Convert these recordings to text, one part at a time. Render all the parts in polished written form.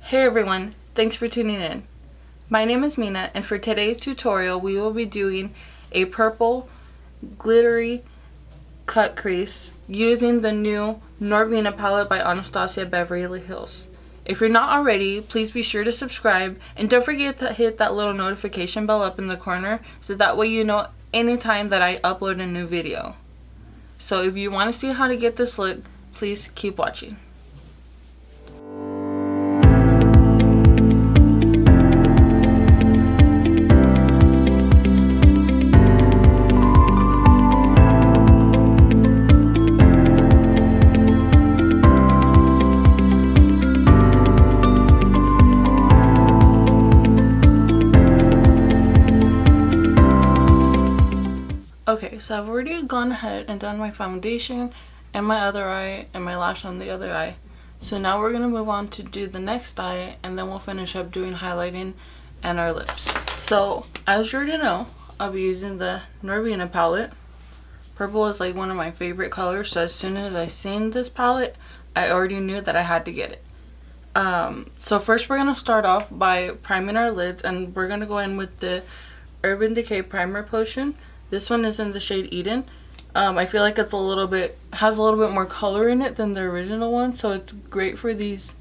Hey everyone, thanks for tuning in. My name is Mina, and for today's tutorial we will be doing a purple glittery cut crease using the new Norvina Palette by Anastasia Beverly Hills. If you're not already, please be sure to subscribe and don't forget to hit that little notification bell up in the corner so that way you know anytime that I upload a new video. So if you want to see how to get this look, please keep watching. Okay, so I've already gone ahead and done my foundation and my other eye and my lash on the other eye. So now we're going to move on to do the next eye, and then we'll finish up doing highlighting and our lips. So as you already know, I'll be using the Norvina palette. Purple is like one of my favorite colors, so as soon as I seen this palette, I already knew that I had to get it. So first we're going to start off by priming our lids, and we're going to go in with the Urban Decay Primer Potion. This one is in the shade Eden. I feel like it's has a little bit more color in it than the original one, so it's great for these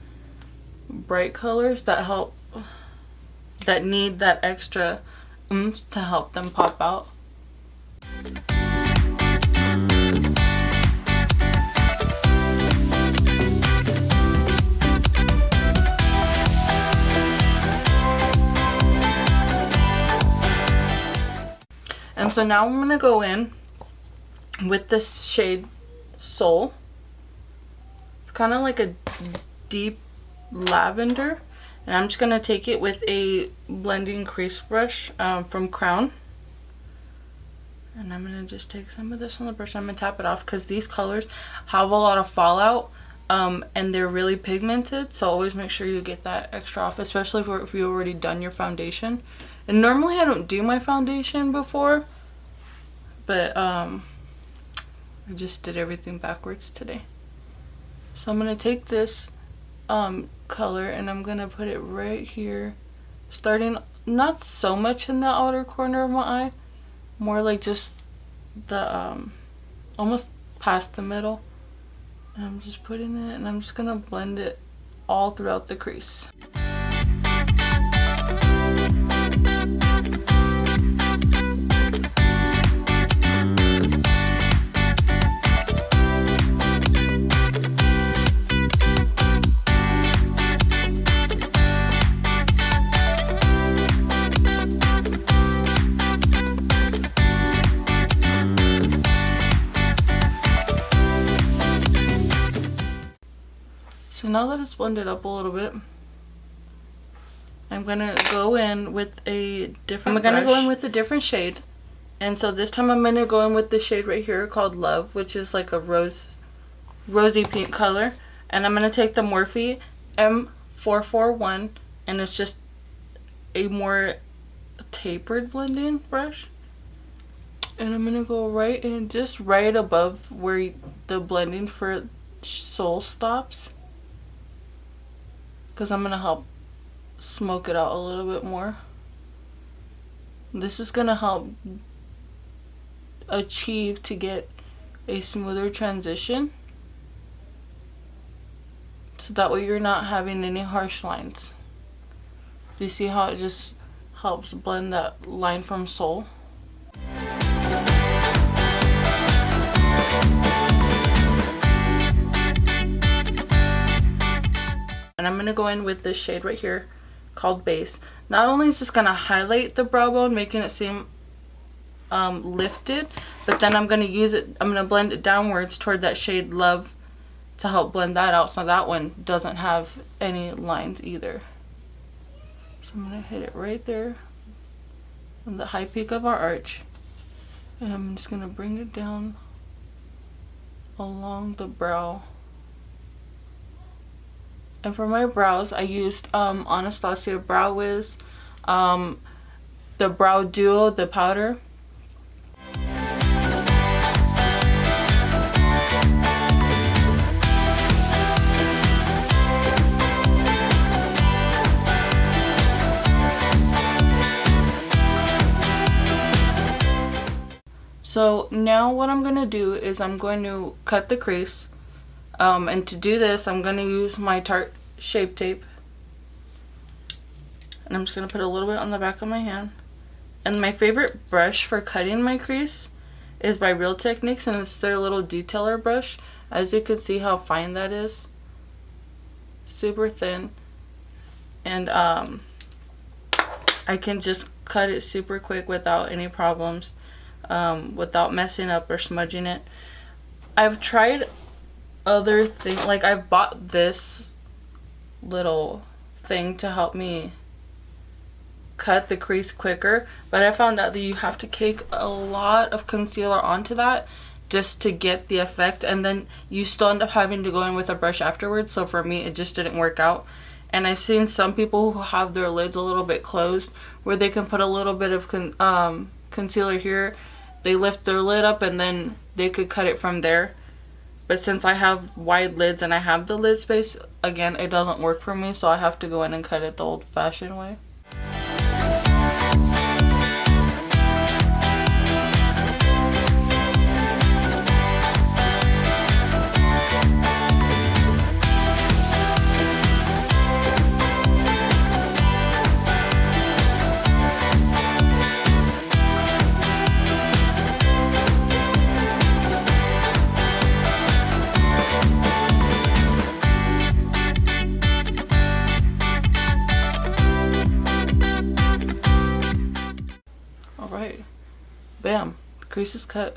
bright colors that need that extra oomph to help them pop out. And so now I'm going to go in with this shade Soul. It's kind of like a deep lavender. And I'm just going to take it with a blending crease brush from Crown. And I'm going to just take some of this on the brush. I'm going to tap it off because these colors have a lot of fallout. And they're really pigmented. So always make sure you get that extra off, especially if you've already done your foundation. And normally I don't do my foundation before, but I just did everything backwards today. So I'm going to take this color and I'm going to put it right here, starting not so much in the outer corner of my eye, more like just the almost past the middle. And I'm just putting it, and I'm just going to blend it all throughout the crease. So now that it's blended up a little bit, I'm gonna go in with a different shade. And so this time I'm gonna go in with the shade right here called Love, which is like a rosy pink color. And I'm gonna take the Morphe M441, and it's just a more tapered blending brush. And I'm gonna go right in, just right above where the blending for Soul stops, because I'm going to help smoke it out a little bit more. This is going to help achieve to get a smoother transition, so that way you're not having any harsh lines. Do you see how it just helps blend that line from Soul? And I'm going to go in with this shade right here called Base. Not only is this going to highlight the brow bone, making it seem lifted, but then I'm going to blend it downwards toward that shade Love to help blend that out, so that one doesn't have any lines either. So I'm going to hit it right there on the high peak of our arch. And I'm just going to bring it down along the brow. And for my brows, I used Anastasia Brow Wiz, the Brow Duo, the powder. So now what I'm going to do is I'm going to cut the crease. And to do this, I'm going to use my Tarte Shape Tape. And I'm just going to put a little bit on the back of my hand. And my favorite brush for cutting my crease is by Real Techniques, and it's their little detailer brush. As you can see how fine that is. Super thin. And I can just cut it super quick without any problems. Without messing up or smudging it. I've tried other things, like I've bought this little thing to help me cut the crease quicker, but I found out that you have to cake a lot of concealer onto that just to get the effect, and then you still end up having to go in with a brush afterwards. So for me, it just didn't work out. And I've seen some people who have their lids a little bit closed where they can put a little bit of concealer here. They lift their lid up and then they could cut it from there. But since I have wide lids and I have the lid space, again, it doesn't work for me, so I have to go in and cut it the old-fashioned way. Alright, bam, crease is cut.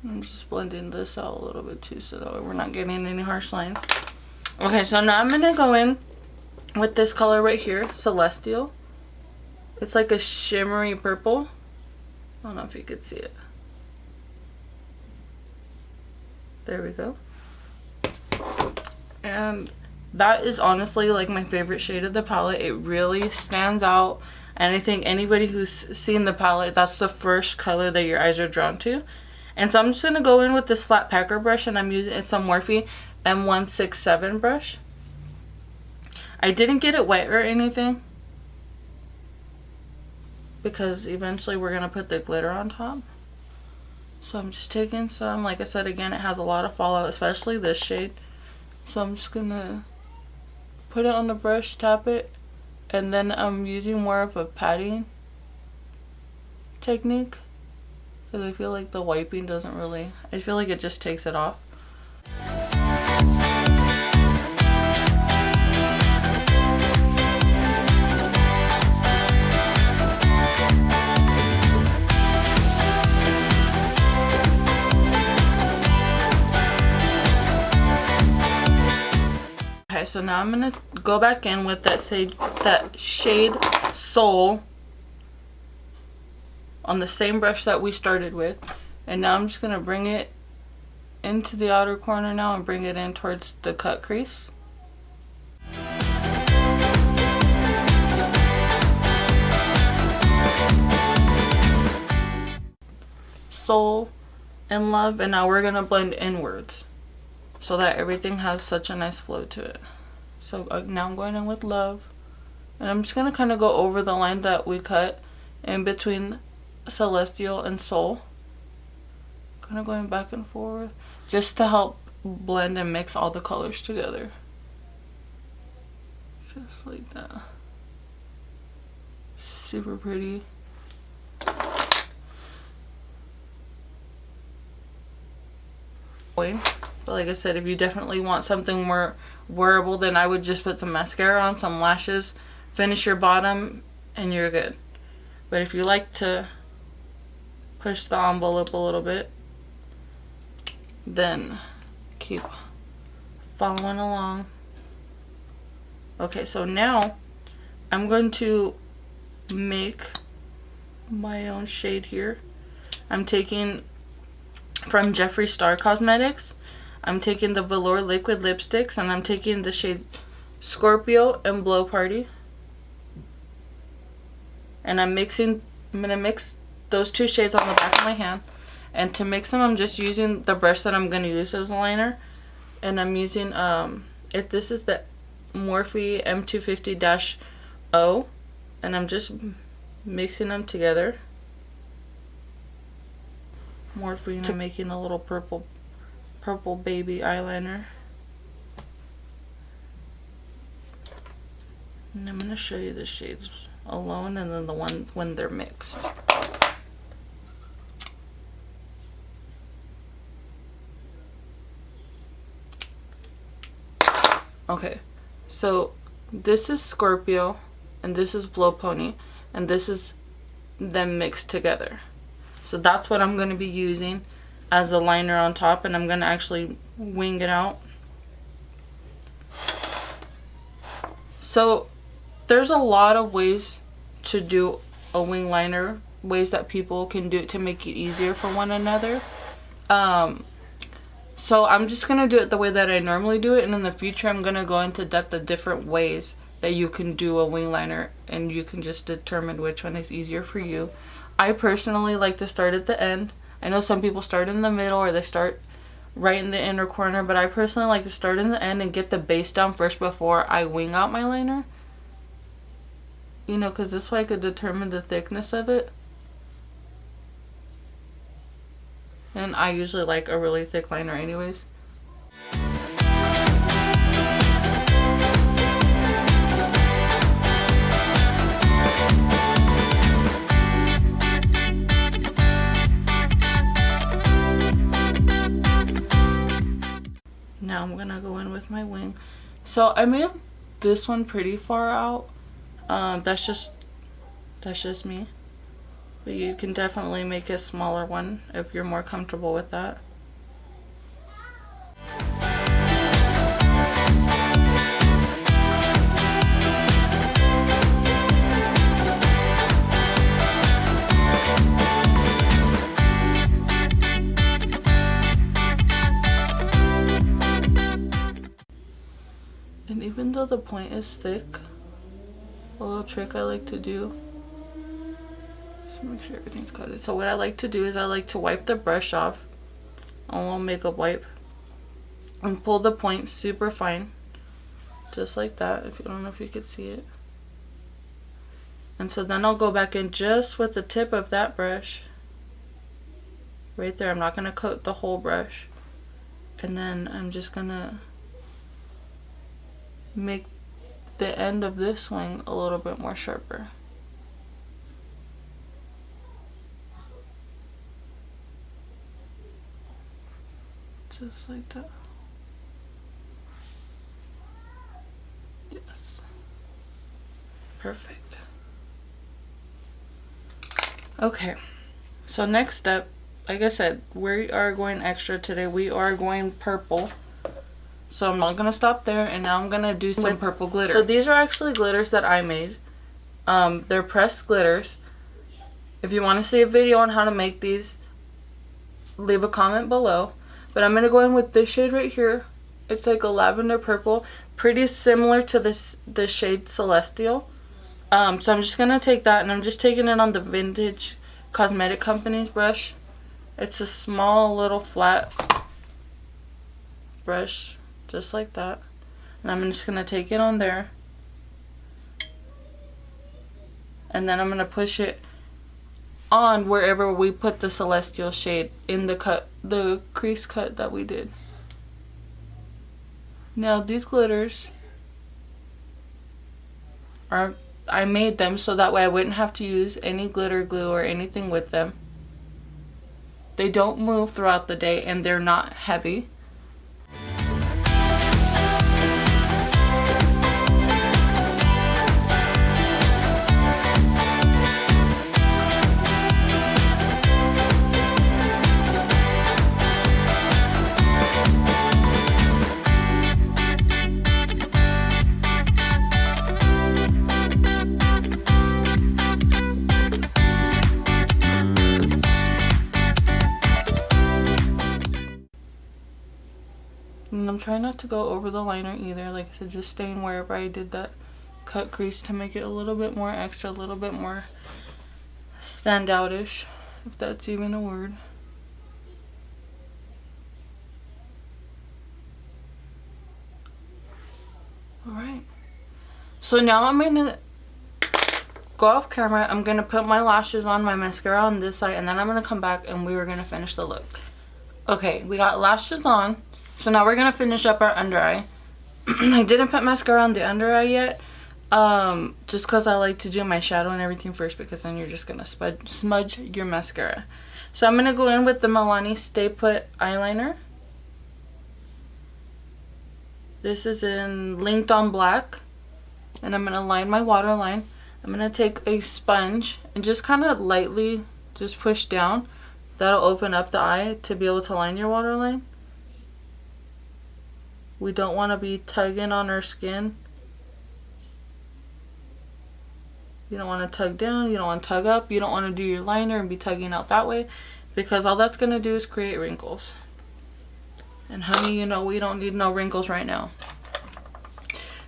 I'm just blending this out a little bit too so that we're not getting any harsh lines. Okay, so now I'm gonna go in with this color right here, Celestial. It's like a shimmery purple. I don't know if you could see it. There we go. And that is honestly like my favorite shade of the palette. It really stands out, and I think anybody who's seen the palette, that's the first color that your eyes are drawn to. And so I'm just gonna go in with this flat packer brush, and I'm using it's a Morphe M167 brush. I didn't get it wet or anything because eventually we're gonna put the glitter on top. So I'm just taking some, like I said, again, it has a lot of fallout, especially this shade. So I'm just gonna put it on the brush, tap it, and then I'm using more of a patting technique because I feel like the wiping doesn't really, I feel like it just takes it off. Okay, so now I'm gonna go back in with that shade Soul on the same brush that we started with, and now I'm just gonna bring it into the outer corner now and bring it in towards the cut crease. Soul and Love, and now we're gonna blend inwards so that everything has such a nice flow to it. So now I'm going in with Love, and I'm just going to kind of go over the line that we cut in between Celestial and Soul. Kind of going back and forth just to help blend and mix all the colors together. Just like that. Super pretty. But like I said, if you definitely want something more wearable, then I would just put some mascara on, some lashes, finish your bottom, and you're good. But if you like to push the envelope a little bit, then keep following along. Okay, so now I'm going to make my own shade here. I'm taking from Jeffree Star Cosmetics, I'm taking the Velour Liquid Lipsticks, and I'm taking the shade Scorpio and Blow Party. And I'm going to mix those two shades on the back of my hand. And to mix them, I'm just using the brush that I'm going to use as a liner. And I'm using, this is the Morphe M250-0. And I'm just mixing them together. Norvina making a little purple baby eyeliner. And I'm going to show you the shades alone and then the one when they're mixed. Okay, so this is Scorpio and this is Blow Pony and this is them mixed together. So that's what I'm going to be using as a liner on top, and I'm going to actually wing it out. So there's a lot of ways to do a wing liner, ways that people can do it to make it easier for one another. So I'm just going to do it the way that I normally do it, and in the future I'm going to go into depth of different ways that you can do a wing liner, and you can just determine which one is easier for you. I personally like to start at the end. I know some people start in the middle or they start right in the inner corner, but I personally like to start in the end and get the base down first before I wing out my liner. You know, because this way I could determine the thickness of it. And I usually like a really thick liner anyways. Now I'm gonna go in with my wing. So I made this one pretty far out. That's just me. But you can definitely make a smaller one if you're more comfortable with that. And even though the point is thick, a little trick I like to do, just make sure everything's coated. So what I like to do is I like to wipe the brush off, a little makeup wipe, and pull the point super fine, just like that. If you don't know if you could see it. And so then I'll go back in just with the tip of that brush, right there. I'm not gonna coat the whole brush, and then I'm just gonna make the end of this wing a little bit more sharper. Just like that. Yes. Perfect. Okay. So next step, like I said, we are going extra today. We are going purple. So I'm not going to stop there, and now I'm going to do some purple glitter. So these are actually glitters that I made. They're pressed glitters. If you want to see a video on how to make these, leave a comment below. But I'm going to go in with this shade right here. It's like a lavender purple, pretty similar to the shade Celestial. So I'm just going to take that, and I'm just taking it on the Vintage Cosmetic Company's brush. It's a small little flat brush, just like that. And I'm just going to take it on there. And then I'm going to push it on wherever we put the Celestial shade in the crease cut that we did. Now these glitters I made them so that way I wouldn't have to use any glitter glue or anything with them. They don't move throughout the day and they're not heavy. And I'm trying not to go over the liner either. Like I said, just staying wherever I did that cut crease to make it a little bit more extra, a little bit more standout-ish, if that's even a word. Alright. So now I'm gonna go off camera. I'm gonna put my lashes on, my mascara on this side, and then I'm gonna come back and we are gonna finish the look. Okay, we got lashes on, so now we're gonna finish up our under eye. I didn't put mascara on the under eye yet, just because I like to do my shadow and everything first, because then you're just gonna smudge your mascara. So I'm gonna go in with the Milani Stay Put eyeliner. This is in Linked on Black, and I'm gonna line my waterline. I'm gonna take a sponge and just kind of lightly just push down. That'll open up the eye to be able to line your waterline. We don't want to be tugging on our skin. You don't want to tug down, you don't want to tug up, you don't want to do your liner and be tugging out that way, because all that's going to do is create wrinkles. And honey, you know we don't need no wrinkles right now.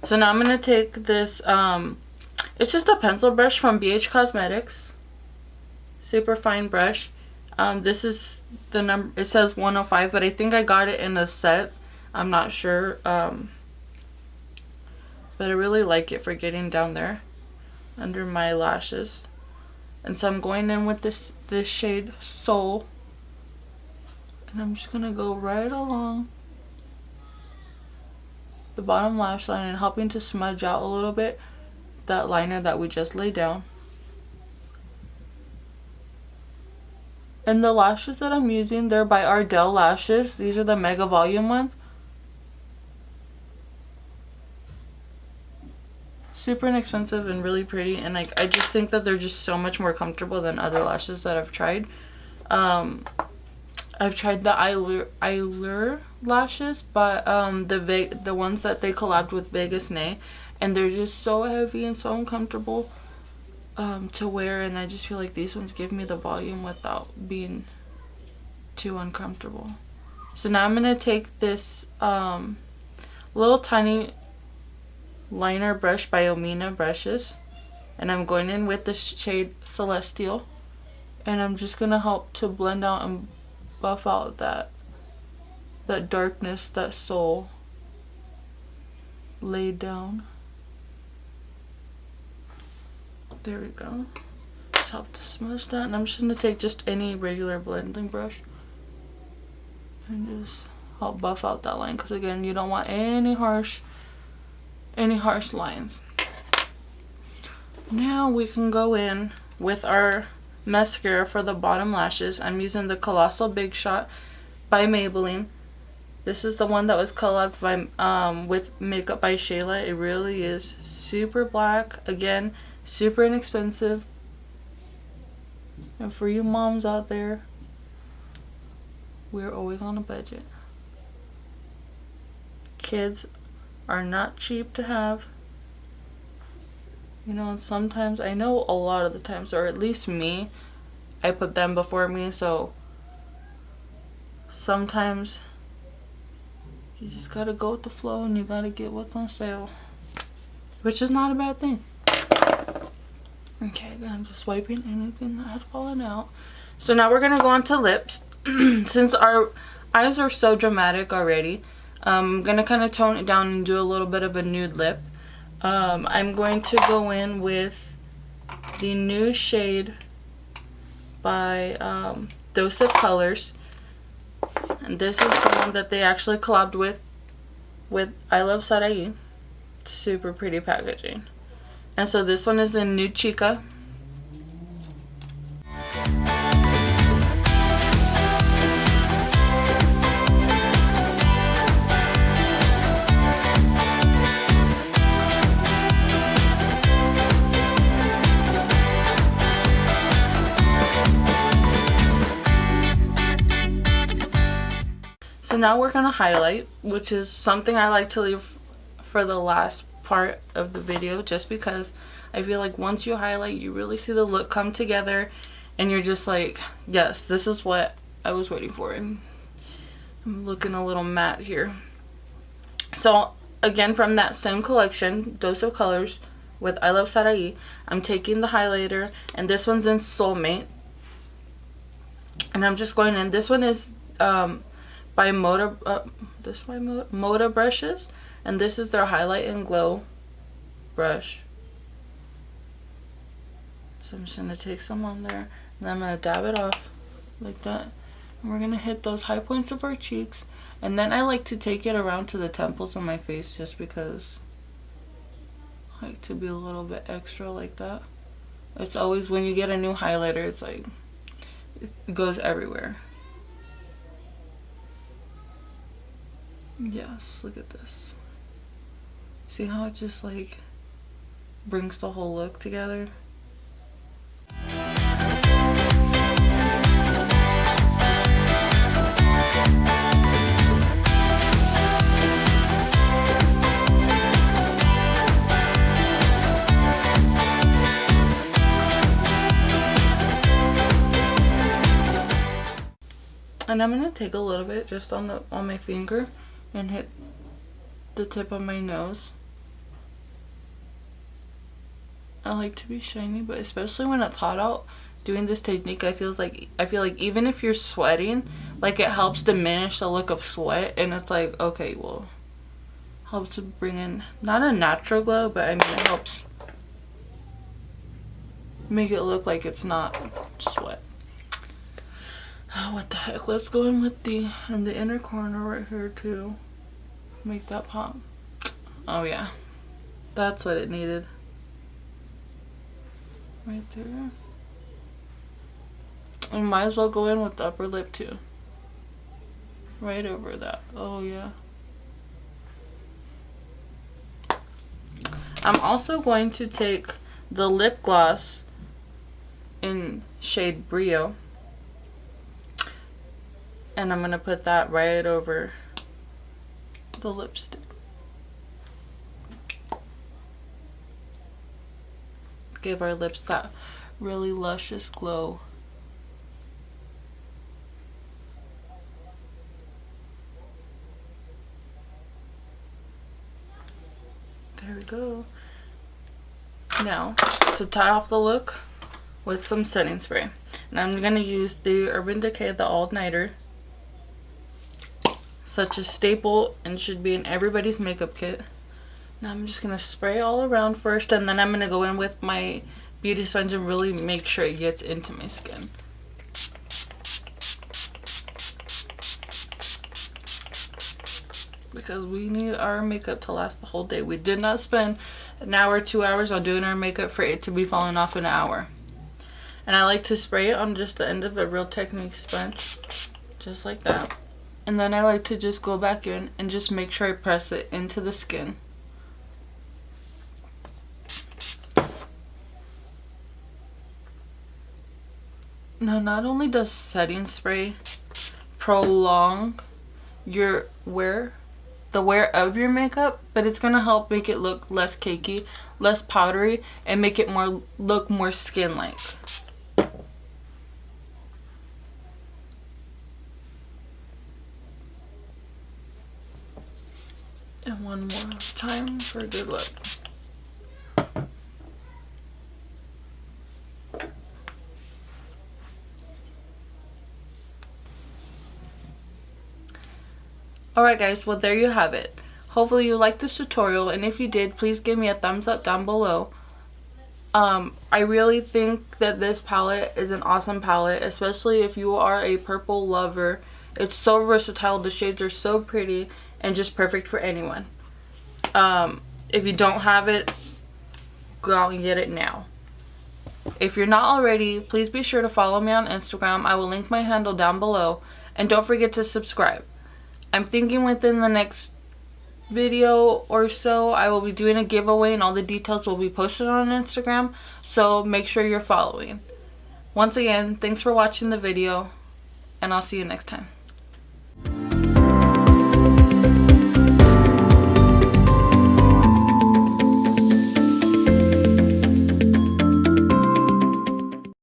So now I'm going to take this, it's just a pencil brush from BH Cosmetics. Super fine brush. This is the number, it says 105, but I think I got it in a set. I'm not sure. But I really like it for getting down there under my lashes. And so I'm going in with this shade Soul. And I'm just going to go right along the bottom lash line and helping to smudge out a little bit that liner that we just laid down. And the lashes that I'm using, they're by Ardell Lashes. These are the Mega Volume ones. Super inexpensive and really pretty, and like I just think that they're just so much more comfortable than other lashes that I've tried. I've tried the Allure lashes, but the ones that they collabed with Vegas Nay, and they're just so heavy and so uncomfortable to wear, and I just feel like these ones give me the volume without being too uncomfortable. So now I'm gonna take this little tiny liner brush by Omina Brushes, and I'm going in with the shade Celestial, and I'm just gonna help to blend out and buff out that darkness, that soul laid down. There we go. Just help to smudge that, and I'm just gonna take just any regular blending brush and just help buff out that line, because again, you don't want any harsh lines. Now we can go in with our mascara for the bottom lashes. I'm using the Colossal Big Shot by Maybelline. This is the one that was collabed by with Makeup by Shayla. It really is super black. Again, super inexpensive. And for you moms out there, we're always on a budget. Kids are not cheap to have, you know, and sometimes, I know a lot of the times, or at least me, I put them before me, so sometimes you just gotta go with the flow and you gotta get what's on sale, which is not a bad thing. Okay, then I'm just wiping anything that had fallen out. So now we're gonna go on to lips. Since our eyes are so dramatic already, I'm going to kind of tone it down and do a little bit of a nude lip. I'm going to go in with the new shade by Dose of Colors. And this is the one that they actually collabed with I Love Sarai. Super pretty packaging. And so this one is in Nude Chica. So now we're going to highlight, which is something I like to leave for the last part of the video, just because I feel like once you highlight, you really see the look come together and you're just like, yes, this is what I was waiting for. And I'm looking a little matte here. So again, from that same collection, Dose of Colors with I Love Sarai, I'm taking the highlighter, and this one's in Soulmate, and I'm just going in. This one is by Moda Brushes, and this is their Highlight and Glow brush. So I'm just going to take some on there, and I'm going to dab it off like that. And we're going to hit those high points of our cheeks. And then I like to take it around to the temples of my face just because I like to be a little bit extra like that. It's always when you get a new highlighter, it's like it goes everywhere. Yes, look at this. See how it just like brings the whole look together? And I'm gonna take a little bit just on my finger and hit the tip of my nose. I like to be shiny, but especially when it's hot out, doing this technique, I feel like even if you're sweating, like it helps diminish the look of sweat, and it's like, okay, well, helps to bring in not a natural glow, but I mean it helps make it look like it's not sweat. Oh, what the heck? Let's go in with the inner corner right here too. Make that pop. Oh yeah, that's what it needed. Right there. And might as well go in with the upper lip too. Right over that. Oh yeah. I'm also going to take the lip gloss in shade Brio. And I'm going to put that right over the lipstick. Give our lips that really luscious glow. There we go. Now, to tie off the look with some setting spray. And I'm going to use the Urban Decay The All Nighter. Such a staple and should be in everybody's makeup kit. Now I'm just going to spray all around first, and then I'm going to go in with my beauty sponge and really make sure it gets into my skin. Because we need our makeup to last the whole day. We did not spend an hour, 2 hours on doing our makeup for it to be falling off in an hour. And I like to spray it on just the end of a Real Technique sponge. Just like that. And then I like to just go back in and just make sure I press it into the skin. Now, not only does setting spray prolong the wear of your makeup, but it's going to help make it look less cakey, less powdery, and make it look more skin-like. And one more time for a good look. Alright guys, well there you have it. Hopefully you liked this tutorial, and if you did, please give me a thumbs up down below. I really think that this palette is an awesome palette, especially if you are a purple lover. It's so versatile, the shades are so pretty, and just perfect for anyone. If you don't have it, go out and get it now. If you're not already, please be sure to follow me on Instagram. I will link my handle down below, and don't forget to subscribe. I'm thinking within the next video or so I will be doing a giveaway, and all the details will be posted on Instagram, so make sure you're following. Once again, thanks for watching the video, and I'll see you next time.